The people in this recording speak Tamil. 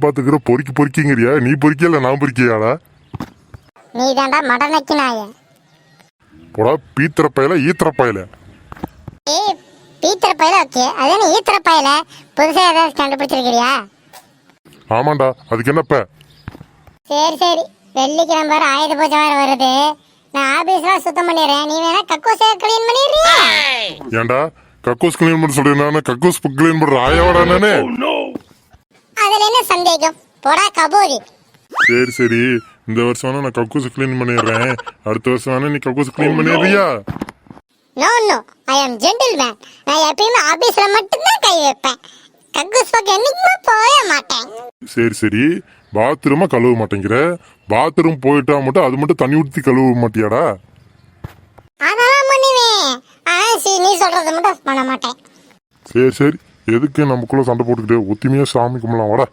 பாத்துக்கிற பொறிக்கிங்கிறியா? நீ பொறிக்கல, நான் பொறிக்கியாடா? நீ தாண்டா மடனைக்கு நாய. போடா பீத்திர பயல, ஈத்திர பயல. ஏய் பீத்திர பயல, ஓகே. அதானே ஈத்திர பயல. புதுசா ஏதாவது கண்டுபிடிச்சிருக்கிறியா? ஆமாண்டா, அதுக்கு என்னப்ப? சரி வெள்ளிக்கிழமை வர ஆயுத பூஜை வேற வருது. நான் ஆபீஸ்லாம் சுத்தம் பண்ணிடுறேன். நீ வேணா கக்கூசை கிளீன் பண்ணிடுறியா? ஏன்டா கக்கூஸ் கிளீன் பண்ண சொல்றேன்? நானு கக்கூஸ் கிளீன் பண்ற ஆயாவாடா நானு? அதுல என்ன சந்தேகம்? போடா கபோதி. சரி இந்த வருஷம் வேணா நான் கக்கூஸ் கிளீன் பண்ணிடுறேன். அடுத்த வருஷம் வேணா நீ கக்கூஸ் கிளீன் பண்ணிடுறியா? No I am gentleman. நான் எப்பயுமே ஆபீஸ்ல மட்டும்தான் கை வைப்பேன். கக்கூஸ் பக்கம் என்னைக்குமே போக மாட்டேன். சரி பாத்ரூமா கழுவ மாட்டேங்கிற? பாத்ரூம் போயிட்டா மட்டும் அது மட்டும் தண்ணி ஊற்றி கழுவ மாட்டியாடா? அதெல்லாம் பண்ணுவேன். நீ சொல்றது மட்டும் பண்ண மாட்டேன். சரி எதுக்கு நமக்குள்ள சண்டை போட்டுக்கிட்டே? ஒத்துமையா சாமி கும்பலாம் வாடா.